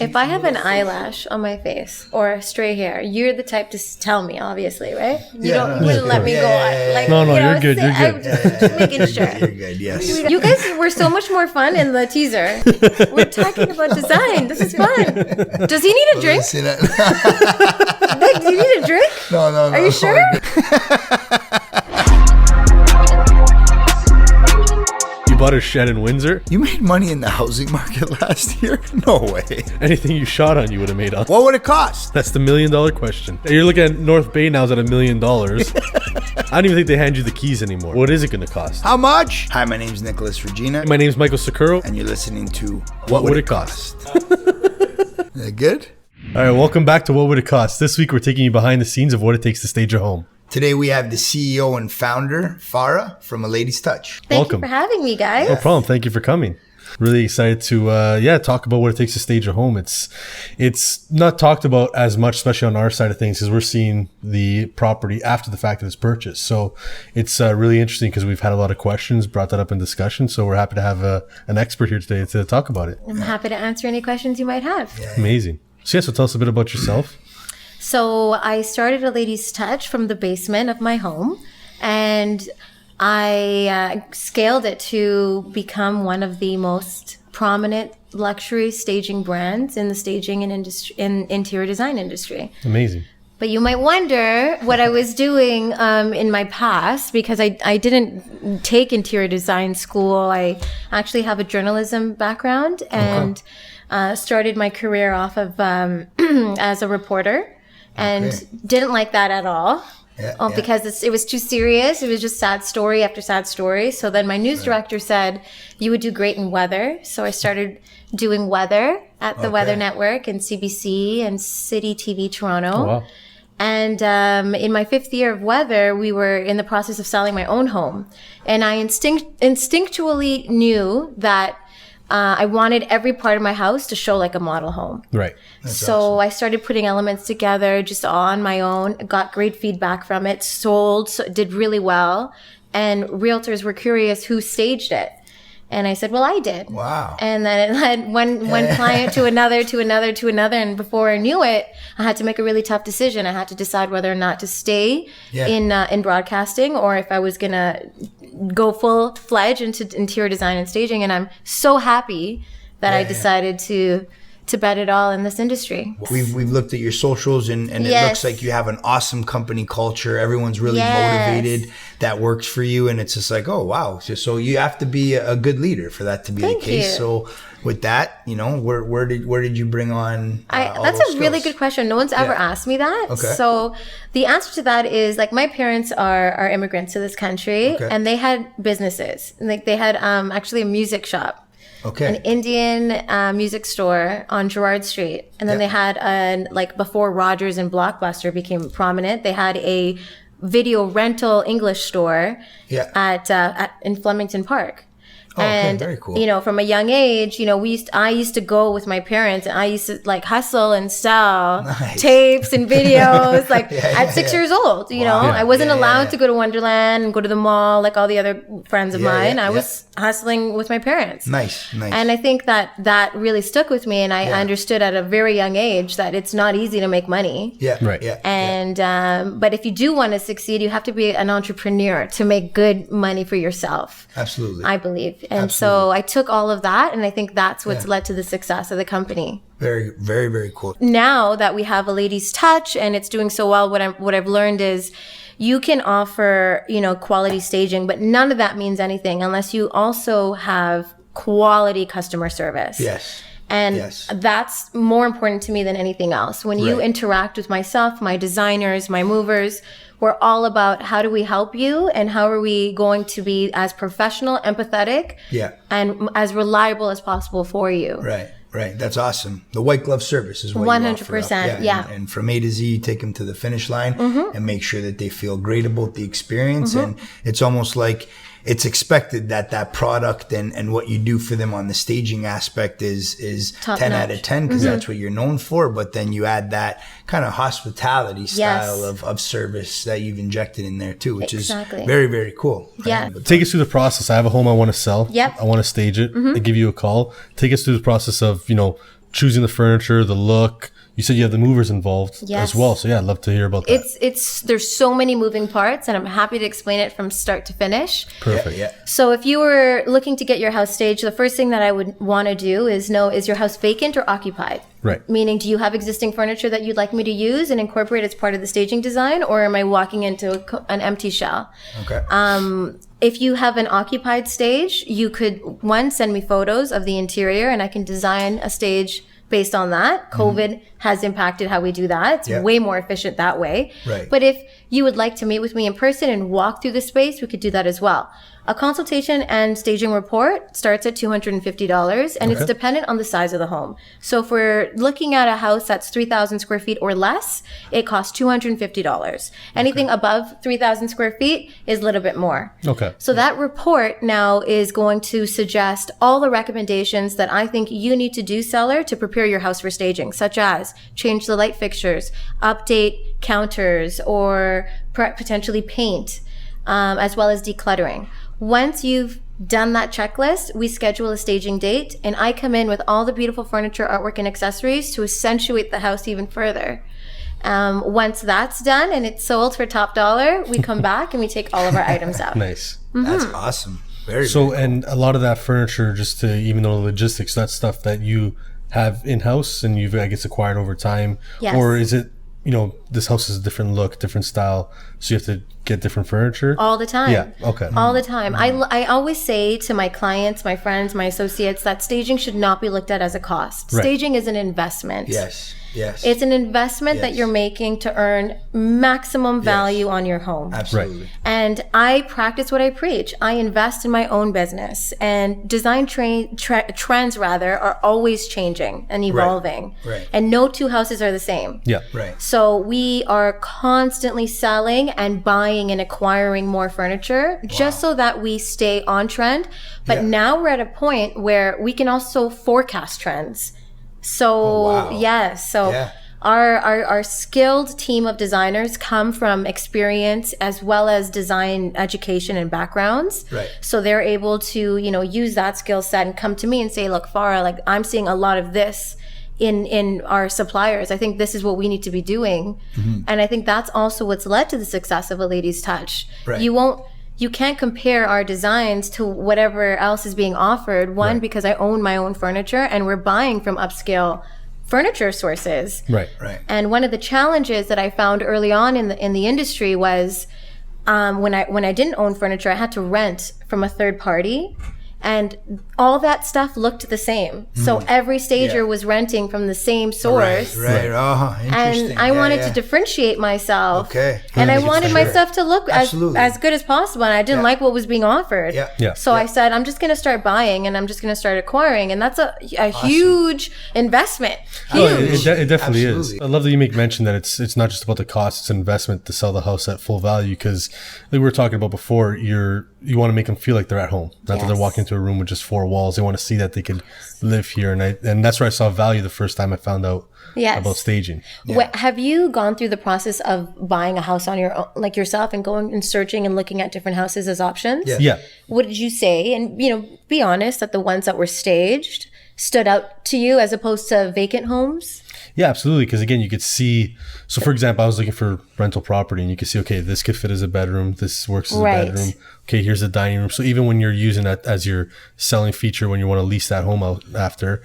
If I have an eyelash on my face or stray hair, you're the type to tell me, obviously, right? You wouldn't let me go on. Like, No, you're good. You're good. I'm just making sure. You're good, yes. You guys were so much more fun in the teaser. We're talking about design. This is fun. Does he need a drink? Like, do you need a drink? No. Are you sure? You bought a shed in Windsor? You made money in the housing market last year? No way. Anything you shot on, you would have made on. What would it cost? That's the $1 million question. You're looking at North Bay now is at $1 million. I don't even think they hand you the keys anymore. What is it going to cost? How much? Hi, my name's Nicholas Regina. My name's Michael Sakuro. And you're listening to What Would It Cost? Is that good? All right, welcome back to What Would It Cost? This week we're taking you behind the scenes of what it takes to stage a home. Today we have the CEO and founder, Farah, from A Lady's Touch. Thank you for having me, guys. No problem. Thank you for coming. Really excited to talk about what it takes to stage a home. It's not talked about as much, especially on our side of things, because we're seeing the property after the fact that it's purchased. So it's really interesting because we've had a lot of questions, brought that up in discussion. So we're happy to have an expert here today to talk about it. I'm happy to answer any questions you might have. Yeah. Amazing. So tell us a bit about yourself. So I started A Lady's Touch from the basement of my home, and I scaled it to become one of the most prominent luxury staging brands in the staging and interior design industry. Amazing. But you might wonder what I was doing in my past, because I didn't take interior design school. I actually have a journalism background and started my career off of as a reporter. And didn't like that at all because it was too serious. It was just sad story after sad story. So then my news director said, you would do great in weather. So I started doing weather at the Weather Network and CBC and City TV Toronto. Oh, wow. And in my 5th year of weather, we were in the process of selling my own home. And I instinctually knew that I wanted every part of my house to show like a model home. Right. So awesome. I started putting elements together just on my own, got great feedback from it, sold, did really well. And realtors were curious who staged it. And I said, well, I did. Wow. And then it led one client to another, to another, to another. And before I knew it, I had to make a really tough decision. I had to decide whether or not to stay in broadcasting, or if I was going to go full-fledged into interior design and staging. And I'm so happy that I decided to bet it all in this industry. We've looked at your socials and it looks like you have an awesome company culture. Everyone's really motivated. That works for you. And it's just like, oh, wow. So you have to be a good leader for that to be the case. You. So with that, where did you bring on that's a really good question. No one's ever asked me that. Okay. So the answer to that is, like, my parents are immigrants to this country, and they had businesses. Like, they had actually a music shop. An Indian music store on Gerrard Street. And then they had before Rogers and Blockbuster became prominent, they had a video rental English store in Flemington Park. And, very cool. From a young age, I used to go with my parents, and I used to hustle and sell tapes and videos, at 6 years old, I wasn't allowed to go to Wonderland and go to the mall like all the other friends of mine. I was hustling with my parents. Nice. And I think that really stuck with me, and I understood at a very young age that it's not easy to make money. But if you do want to succeed, you have to be an entrepreneur to make good money for yourself. Absolutely. I believe. And so I took all of that, and I think that's what's led to the success of the company. Very, very, very cool. Now that we have A Lady's Touch and it's doing so well, what I've learned is you can offer, quality staging, but none of that means anything unless you also have quality customer service. Yes. And that's more important to me than anything else. When you interact with myself, my designers, my movers, we're all about how do we help you and how are we going to be as professional, empathetic, and as reliable as possible for you. Right. That's awesome. The white glove service is what 100%. You offer up. And from A to Z, you take them to the finish line and make sure that they feel great about the experience. And it's almost like it's expected that product and what you do for them on the staging aspect is top 10 notch. Out of 10, because that's what you're known for. But then you add that kind of hospitality style of service that you've injected in there too, which is very, very cool. Yeah. Take us through the process. I have a home I want to sell. Yep. I want to stage it. I give you a call. Take us through the process of, choosing the furniture, the look. You said you have the movers involved Yes. as well. So yeah, I'd love to hear about that. There's so many moving parts, and I'm happy to explain it from start to finish. Perfect. Yeah. So if you were looking to get your house staged, the first thing that I would want to do is know, is your house vacant or occupied? Right. Meaning, do you have existing furniture that you'd like me to use and incorporate as part of the staging design, or am I walking into an empty shell? Okay. If you have an occupied stage, you could, one, send me photos of the interior, and I can design a stage based on that. COVID has impacted how we do that. It's way more efficient that way. Right. But if you would like to meet with me in person and walk through the space, we could do that as well. A consultation and staging report starts at $250, and it's dependent on the size of the home. So if we're looking at a house that's 3,000 square feet or less, it costs $250. Anything above 3,000 square feet is a little bit more. Okay. So that report now is going to suggest all the recommendations that I think you need to do, seller, to prepare your house for staging, such as change the light fixtures, update counters, or potentially paint, as well as decluttering. Once you've done that checklist, we schedule a staging date, and I come in with all the beautiful furniture, artwork, and accessories to accentuate the house even further. Once that's done and it's sold for top dollar, we come back and we take all of our items out. Nice. That's awesome. Very So, very and a lot of that furniture, just to even though the logistics, that's stuff that you have in house and you've, I guess, acquired over time. Yes. Or is it, this house is a different look, different style, so you have to get different furniture? All the time. Yeah. Okay. All the time. I always say to my clients, my friends, my associates, that staging should not be looked at as a cost. Right. Staging is an investment. Yes. It's an investment that Yes. you're making to earn maximum value on your home. Absolutely. And I practice what I preach. I invest in my own business, and design trends are always changing and evolving. Right. And no two houses are the same. Yeah. Right. So we are constantly selling and buying and acquiring more furniture just so that we stay on trend. But now we're at a point where we can also forecast trends. So wow. yes, so Yeah. our skilled team of designers come from experience as well as design education and backgrounds. Right. So they're able to, use that skill set and come to me and say, look, Farah, like, I'm seeing a lot of this in our suppliers. I think this is what we need to be doing. And I think that's also what's led to the success of A Lady's Touch. Right. You can't compare our designs to whatever else is being offered. One, because I own my own furniture and we're buying from upscale furniture sources. Right. Right. And one of the challenges that I found early on in the industry was when I didn't own furniture, I had to rent from a third party. And all that stuff looked the same. So every stager was renting from the same source. Right. Oh, interesting. And I wanted to differentiate myself. Okay. And I Yeah, wanted for my sure. stuff to look Absolutely. as good as possible. And I didn't like what was being offered. Yeah. Yeah. So I said, I'm just going to start buying and I'm just going to start acquiring. And that's a huge investment. No, Huge. it definitely is. Absolutely. I love that you make mention that it's not just about the cost; it's an investment to sell the house at full value. Because like we were talking about before, you want to make them feel like they're at home, not that they're Yes. walking into a room with just four walls. They want to see that they could live here, and that's where I saw value the first time I found out Yes. about staging. Have you gone through the process of buying a house on your own, like yourself, and going and searching and looking at different houses as options? Yeah. Yeah, What did you say? And, be honest that the ones that were staged stood out to you as opposed to vacant homes? yeah, absolutely. Because again, you could see. So, for example, I was looking for rental property, and you could see, okay, this could fit as a bedroom. This works as Right. a bedroom. Okay, here's a dining room. So even when you're using that as your selling feature, when you want to lease that home out after,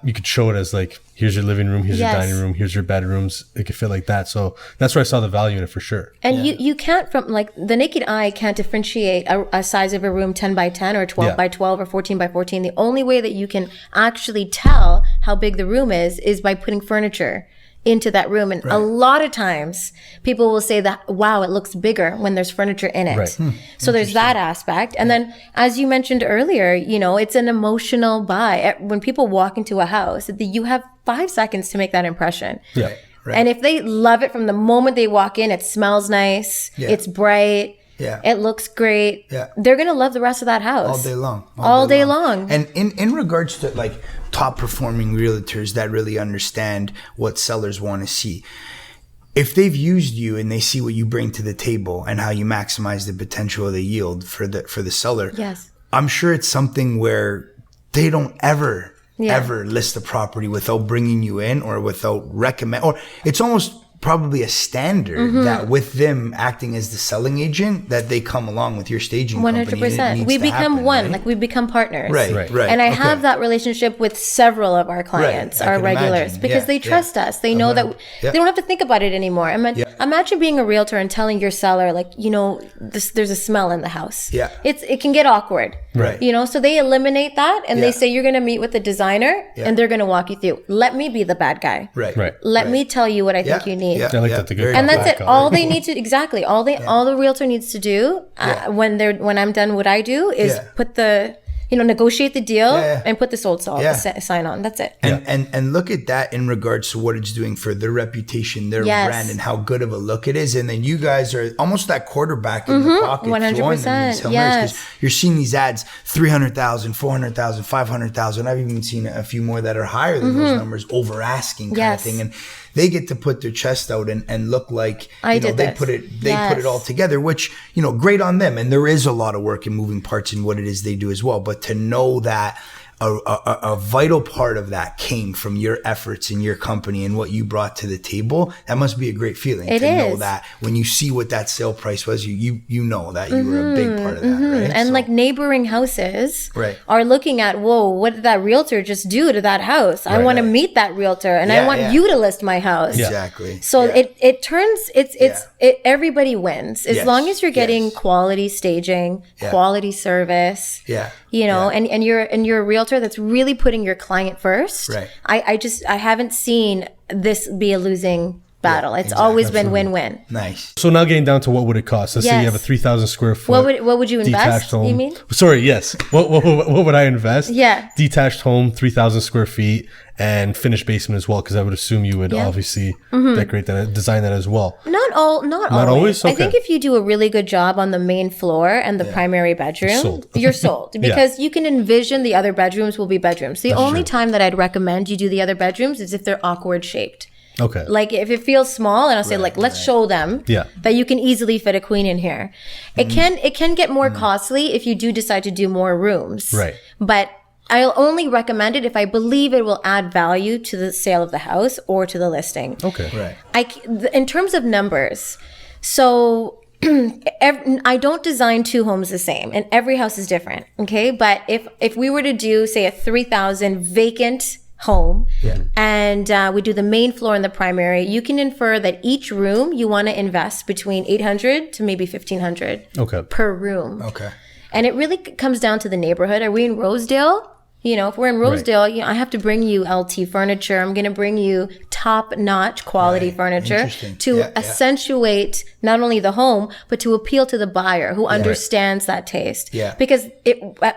you could show it as like, here's your living room, here's Yes. your dining room, here's your bedrooms. It could fit like that. So that's where I saw the value in it for sure. And you can't, from like the naked eye, can't differentiate a size of a room 10 by 10 or 12 Yeah. by 12 or 14 by 14. The only way that you can actually tell how big the room is by putting furniture into that room. And a lot of times people will say that, wow, it looks bigger when there's furniture in it. Right. So there's that aspect. And then, as you mentioned earlier, it's an emotional buy. When people walk into a house, you have 5 seconds to make that impression. Yeah. Right. And if they love it from the moment they walk in, it smells nice, Yeah. it's bright, Yeah. it looks great. Yeah. They're going to love the rest of that house. All day long. All day long. And in regards to like top performing realtors that really understand what sellers want to see, if they've used you and they see what you bring to the table and how you maximize the potential of the yield for the seller, Yes. I'm sure it's something where they don't ever ever list a property without bringing you in or without recommend, or it's almost probably a standard that with them acting as the selling agent, that they come along with your staging company. 100%. We become one, right? Like we become partners. Right. And I have that relationship with several of our clients, our regulars, because they trust us. They know that they don't have to think about it anymore. Imagine being a realtor and telling your seller, like, you know, there's a smell in the house. Yeah. It can get awkward. Right. You know, so they eliminate that and they say, you're going to meet with the designer and they're going to walk you through. Let me be the bad guy. Right. Let me tell you what I think you need. I like that. And that's it. All they need to all the realtor needs to do when I'm done, what I do is put the negotiate the deal and put the sold sign on. That's it. And look at that in regards to what it's doing for their reputation, their brand, and how good of a look it is. And then you guys are almost that quarterback in the pocket. 100%. Yes. Because you're seeing these ads, 300,000, 400,000, 500,000. I've even seen a few more that are higher than those numbers, over asking kind of thing. And they get to put their chest out and look like they put it all together, which, great on them. And there is a lot of work and moving parts in what it is they do as well. But to know that a vital part of that came from your efforts in your company and what you brought to the table, that must be a great feeling. Know that when you see what that sale price was, you know that you were a big part of that, right? And like neighboring houses are looking at, whoa, what did that realtor just do to that house? I want to meet that realtor and I want you to list my house. Exactly. So it turns, everybody wins as long as you're getting quality staging, quality service. And you're a realtor that's really putting your client first. Right. I haven't seen this be a losing battle. It's always been win-win. Nice. So now getting down to what would it cost? Let's say you have a 3,000 square foot. What would you invest? Home. You mean? Sorry, yes. What would I invest? Yeah. Detached home, 3,000 square feet, and finished basement as well, because I would assume you would obviously decorate that, design that as well. Not always. Okay. I think if you do a really good job on the main floor and the primary bedroom, you're sold because you can envision the other bedrooms will be bedrooms. The only time that I'd recommend you do the other bedrooms is if they're awkward shaped. Okay. Like if it feels small, and I'll say let's show them that you can easily fit a queen in here. It can get more costly if you do decide to do more rooms. Right. But I'll only recommend it if I believe it will add value to the sale of the house or to the listing. Okay. Right. In terms of numbers, so I don't design two homes the same, and every house is different. Okay. But if we were to do, say, a 3,000 vacant home and we do the main floor and the primary, you can infer that each room you want to invest between $800 to maybe $1,500 per room. Okay. And it really comes down to the neighborhood. Are we in Rosedale? If we're in Rosedale, I have to bring you LT furniture. I'm going to bring you top-notch quality furniture to accentuate not only the home, but to appeal to the buyer who understands that taste. Yeah. Because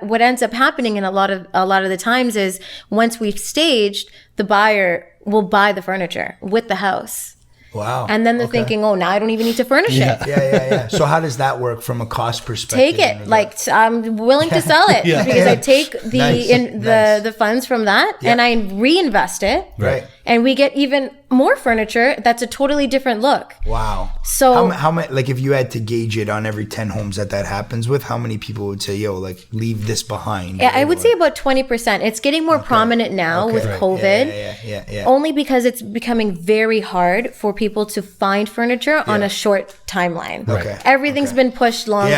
what ends up happening in a lot of the times is once we've staged, the buyer will buy the furniture with the house. Wow. And then they're thinking, oh, now I don't even need to furnish it. Yeah. So how does that work from a cost perspective? Take it. Like, I'm willing to sell it because I take the funds from that and I reinvest it. Right. And we get even more furniture that's a totally different look. Wow. So how many, like if you had to gauge it on every 10 homes that happens with, how many people would say, leave this behind? Yeah, I would say about 20%. It's getting more prominent now with COVID. Yeah. Only because it's becoming very hard for people to find furniture on a short timeline. Okay. Everything's been pushed longer.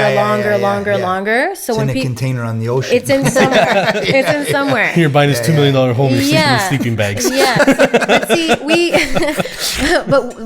So it's when in a container on the ocean. It's in somewhere. You're buying this $2 million home, you're sleeping in sleeping bags. Yeah. But see,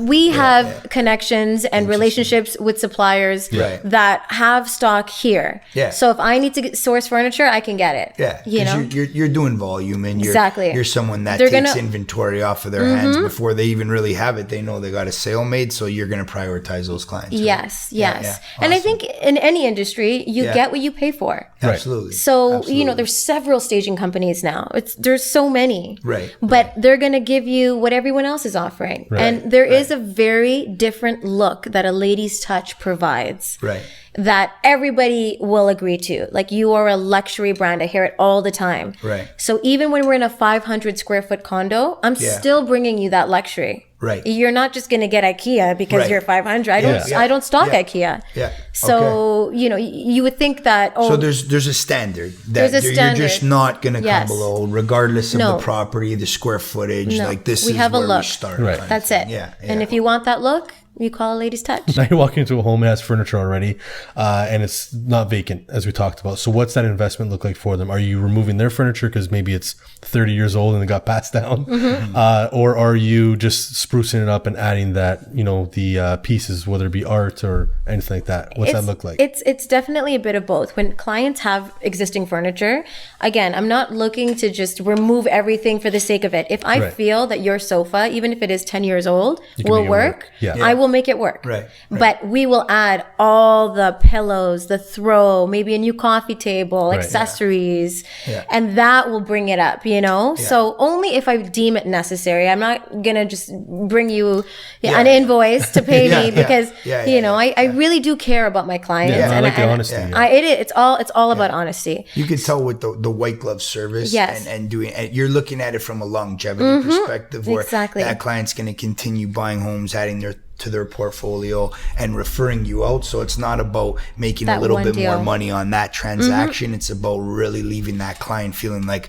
we have connections and relationships with suppliers that have stock here. Yeah. So if I need to source furniture, I can get it. Yeah. You're doing volume and you're someone that takes inventory off of their hands before they even really have it. They know they got a sale made, so you're going to prioritize those clients. Right? Yes. Yeah. Awesome. And I think in any industry, you get what you pay for. Absolutely. So, there's several staging companies now. There's so many. Right. But they're going to give you what everyone else is offering. Right. And there is a very different look that a lady's touch provides. Right. That everybody will agree to. Like, you are a luxury brand. I hear it all the time. Right. So even when we're in a 500 square foot condo, I'm still bringing you that luxury. Right. You're not just going to get IKEA because Right. you're 500. Yeah. I don't stock Yeah. IKEA. Yeah. So, you know, you would think that, So there's a standard that There's a standard. you're just not going to come Yes. below, regardless of No. the property, the square footage. No. Like this We is have a where we look. start. Right. kind of that's thing. it. Yeah. And if you want that look, you call a Lady's Touch. Now you're walking into a home that has furniture already, and it's not vacant, as we talked about. So what's that investment look like for them? Are you removing their furniture because maybe it's 30 years old and it got passed down? Or are you just sprucing it up and adding that, you know, the pieces, whether it be art or anything like that? What's that look like? It's definitely a bit of both. When clients have existing furniture, again, I'm not looking to just remove everything for the sake of it. If I Right. feel that your sofa, even if it is 10 years old, can will make it work, work. Yeah. I will make it work. Right. But we will add all the pillows, the throw, maybe a new coffee table, Right. accessories, Yeah. and that will bring it up, you know? So only if I deem it necessary. I'm not going to just bring you an invoice to pay Yeah, me yeah. because, Yeah, you know, I really do care about my clients. Yeah, I and like the honesty, yeah. It's all about honesty. You can tell with the white glove service Yes. and doing, and you're looking at it from a longevity perspective where Exactly. that client's going to continue buying homes, adding to their portfolio and referring you out. So it's not about making That a little one bit more deal. money on that transaction. It's about really leaving that client feeling like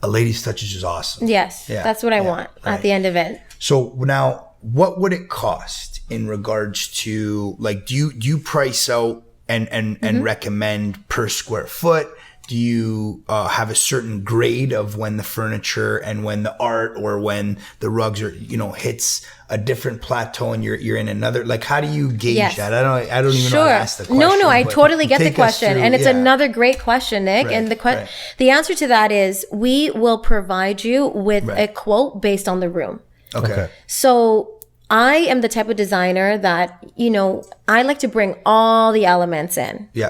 a Lady's Touch is just awesome. Yes, Yeah, that's what I yeah, want right. at the end of it. So now, what would it cost in regards to, like, do you price out and recommend per square foot? Do you have a certain grade of when the furniture and when the art or when the rugs are, you know, hits a different plateau and you're in another? Like, how do you gauge Yes. that? I don't even know how to ask the question. No, I but totally get the take us question. through- And it's yeah. another great question, Nick. Right, And right. the answer to that is we will provide you with Right. a quote based on the room. Okay. So I am the type of designer that, you know, I like to bring all the elements in. Yeah.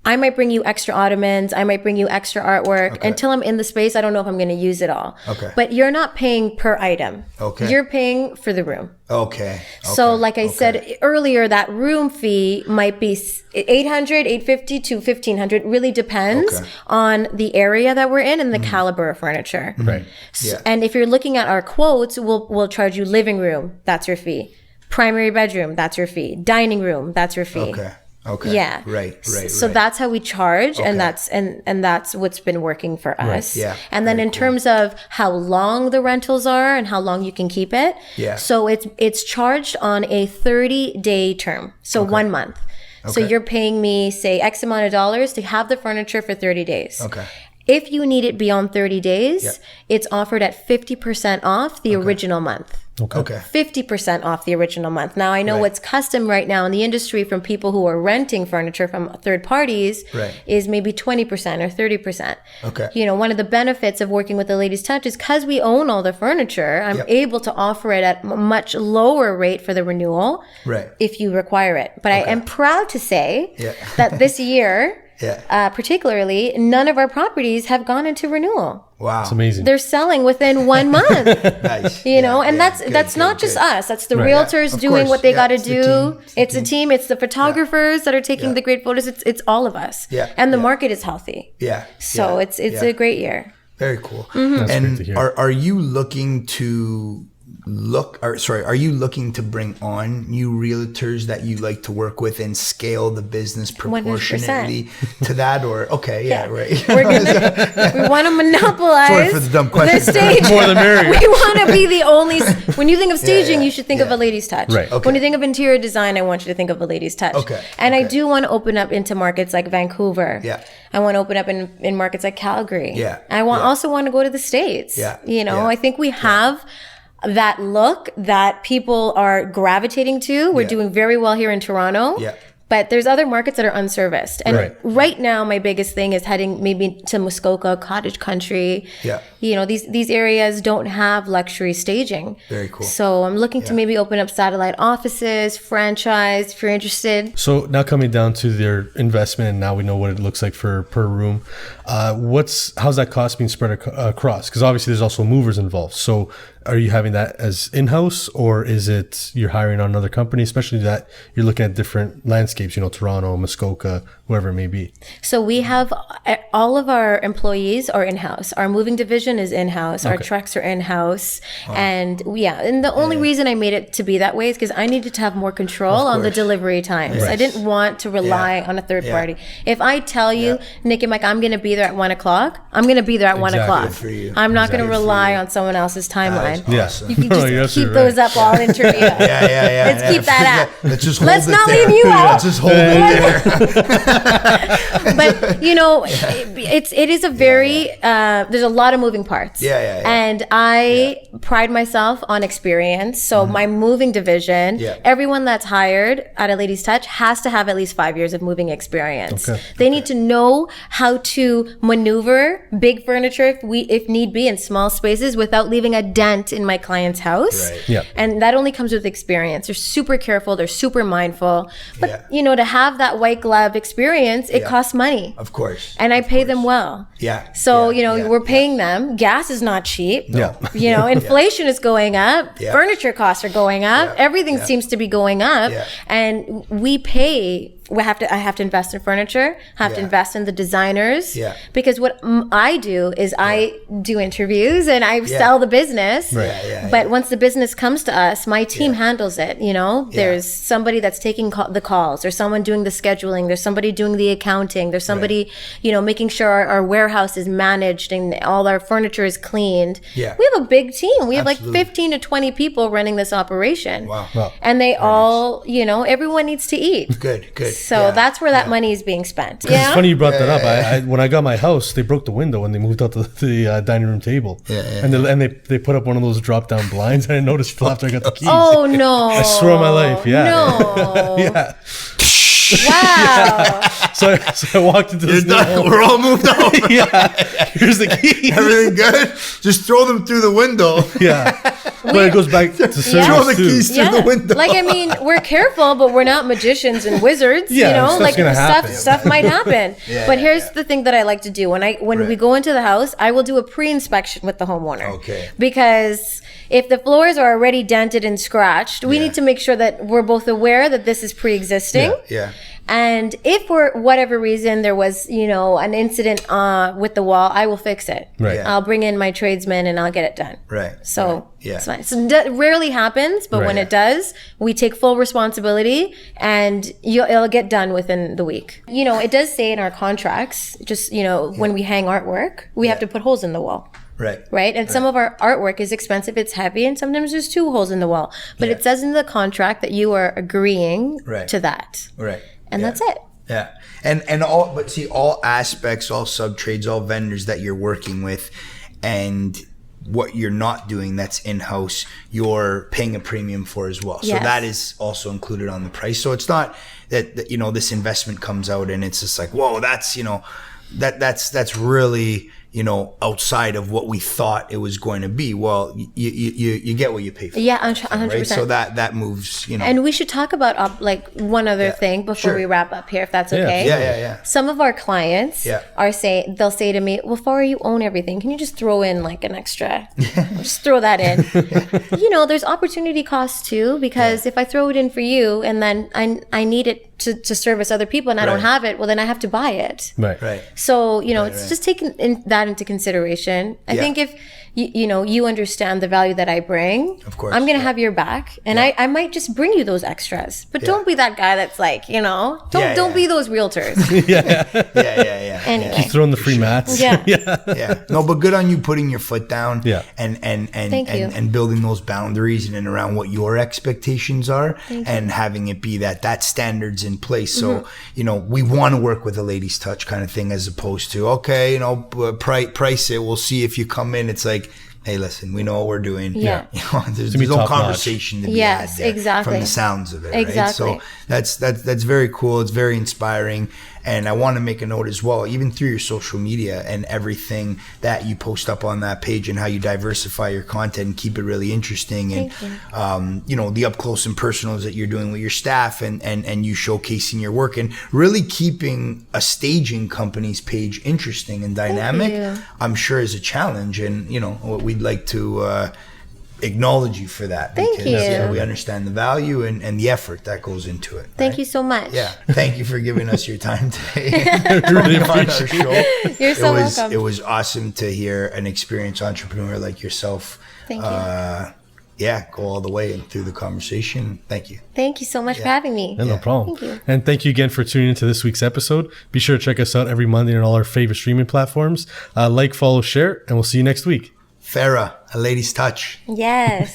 I might bring you extra ottomans. I might bring you extra artwork. Until I'm in the space, I don't know if I'm going to use it all. Okay. But you're not paying per item. Okay. You're paying for the room. Okay. So like I said earlier, that room fee might be $800, $850 to $1,500. Really depends Okay. on the area that we're in and the caliber of furniture. Right. Yeah. And if you're looking at our quotes, we'll charge you living room. That's your fee. Primary bedroom. That's your fee. Dining room. That's your fee. Okay. Okay. Yeah. Right. So right. that's how we charge, Okay. and that's what's been working for us. Yeah. And then Very in terms of how long the rentals are and how long you can keep it. Yeah. So it's charged on a 30-day term. So 1 month. So Okay. you're paying me, say, X amount of dollars to have the furniture for 30 days. Okay. If you need it beyond 30 days, Yeah. it's offered at 50% off the original month. Okay. 50% off the original month. Now, I know Right. what's custom right now in the industry from people who are renting furniture from third parties Right. is maybe 20% or 30%. Okay. You know, one of the benefits of working with the Lady's Touch is because we own all the furniture, I'm Yep. able to offer it at a much lower rate for the renewal Right. if you require it. But I am proud to say Yeah. that this year, Yeah. particularly, none of our properties have gone into renewal. Wow. It's amazing. They're selling within 1 month. Nice. You know, and Yeah, that's good, not good, just good. us. That's the Right. realtors Yeah, of doing course. what they Yeah, got to it's the do. team. It's a team. It's the photographers that are taking Yeah. the great photos. It's all of us. Yeah, And the yeah. market is healthy. Yeah. So yeah, it's yeah. a great year. Very cool. Mm-hmm. That's great to hear. And are you looking to are you looking to bring on new realtors that you like to work with and scale the business 100%. proportionately to that? Or okay, yeah, right. We're gonna we want to monopolize Sorry for the dumb question. the stage. More the merrier. We want to be the only. When you think of staging, yeah, you should think of yeah. a Lady's Touch. Right. Okay. When you think of interior design, I want you to think of a Lady's Touch. Okay, And I okay. do want to open up into markets like Vancouver. Yeah. I want to open up in markets like Calgary. Yeah, I yeah. also want to go to the States. Yeah, You know, yeah, I think we have that look that people are gravitating to. We're Yeah. doing very well here in Toronto. Yeah. But there's other markets that are unserviced. And Right. right now, my biggest thing is heading maybe to Muskoka, Cottage Country. Yeah. You know, these areas don't have luxury staging. Very cool. So I'm looking to maybe open up satellite offices, franchise, if you're interested. So now coming down to their investment, and now we know what it looks like for per room. How's that cost being spread across? Because obviously there's also movers involved. So are you having that as in-house, or is it you're hiring on another company, especially that you're looking at different landscapes, Toronto, Muskoka, wherever it may be? So we have all of our employees are in-house. Our moving division is in-house. Our trucks are in-house. And the only reason I made it to be that way is because I needed to have more control on the delivery times. Yes. I didn't want to rely on a third party. If I tell you, Nick and Mike, I'm going to be there at 1 o'clock, I'm going to be there at 1 o'clock. Good for you. I'm not going to rely on someone else's timeline. Awesome. You can just keep those up all interview. Let's keep that up. Let's just hold Let's it not there. leave you out. Let's just hold it there. But it is a very there's a lot of moving parts. And I pride myself on experience. So my moving division, everyone that's hired at a Ladies Touch has to have at least 5 years of moving experience. They need to know how to maneuver big furniture if need be in small spaces without leaving a dent in my client's house. And that only comes with experience. They're super careful, they're super mindful. But to have that white glove experience, it costs money. Of course. And I pay them well. So, we're paying them. Gas is not cheap. Inflation is going up. Furniture costs are going up. Everything seems to be going up. And we pay. I have to invest in furniture, have to invest in the designers, because what I do is I do interviews and I sell the business. But once the business comes to us, my team handles it. There's somebody that's taking the calls, there's someone doing the scheduling, there's somebody doing the accounting, there's somebody, making sure our warehouse is managed and all our furniture is cleaned. We have a big team. We have like 15 to 20 people running this operation. Wow. And they all, everyone needs to eat. Good. So that's where that money is being spent. It's funny you brought that up. I when I got my house, they broke the window when they moved out the dining room table. And they put up one of those drop down blinds, and I noticed till after I got the keys. Oh no! I swear on my life, No. Wow. So I walked into this. We're all moved over. Here's the keys. Everything good? Just throw them through the window. But it goes back to service Throw the too. keys through the window. We're careful, but we're not magicians and wizards. Stuff might happen. But here's the thing that I like to do when we go into the house, I will do a pre-inspection with the homeowner. Because if the floors are already dented and scratched, we need to make sure that we're both aware that this is pre-existing. And if for whatever reason there was, an incident with the wall, I will fix it. I'll bring in my tradesman and I'll get it done. So it's fine. So that rarely happens, but when it does, we take full responsibility and it'll get done within the week. It does say in our contracts, just, when we hang artwork, we have to put holes in the wall. Right. And some of our artwork is expensive, it's heavy, and sometimes there's 2 holes in the wall. But it says in the contract that you are agreeing to that. And that's it. And all aspects, all sub-trades, all vendors that you're working with, and what you're not doing that's in-house, you're paying a premium for as well. So that is also included on the price. So it's not that this investment comes out and it's just like, whoa, that's that's really outside of what we thought it was going to be. Well, you get what you pay for. 100%. Right? So that moves, And we should talk about one other thing before we wrap up here, if that's okay. Yeah. Some of our clients they'll say to me, well, Farah, you own everything. Can you just throw in like an extra? Just throw that in. There's opportunity costs too, because if I throw it in for you and then I need it to service other people and I don't have it, well, then I have to buy it. Right. So, it's just taking that into consideration. I think if you understand the value that I bring, of course, I'm going to have your back, and I might just bring you those extras. But don't be that guy that's like, don't be those realtors. Anyway. Keep throwing the free mats. No, but good on you putting your foot down and Thank you. and building those boundaries in and around what your expectations are and having it be that standards in place. So, we want to work with a Ladies Touch kind of thing, as opposed to, okay, price it. We'll see if you come in. It's like, hey, listen, we know what we're doing. There's no conversation to be had there from the sounds of it. Right? So that's very cool. It's very inspiring. And I want to make a note as well, even through your social media and everything that you post up on that page and how you diversify your content and keep it really interesting. And, the up close and personals that you're doing with your staff and you showcasing your work and really keeping a staging company's page interesting and dynamic, I'm sure is a challenge. And, what we'd like to acknowledge you for that. Thank you. We understand the value and the effort that goes into it. Thank you so much. Yeah. Thank you for giving us your time today. Really on our appreciate show. You're so welcome. It was awesome to hear an experienced entrepreneur like yourself. Thank you. Go all the way and through the conversation. Thank you. Thank you so much for having me. No problem. Thank you. And thank you again for tuning into this week's episode. Be sure to check us out every Monday on all our favorite streaming platforms. Like, follow, share, and we'll see you next week. Farah, a lady's touch. Yes.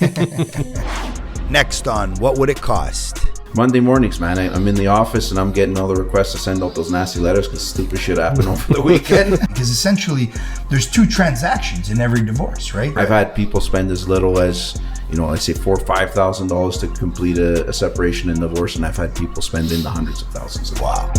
Next on What Would It Cost? Monday mornings, man, I'm in the office and I'm getting all the requests to send out those nasty letters because stupid shit happened over the weekend. Because essentially, there's 2 transactions in every divorce, right? I've had people spend as little as, let's say $4,000 or $5,000 to complete a separation and divorce, and I've had people spend in the hundreds of thousands. Wow.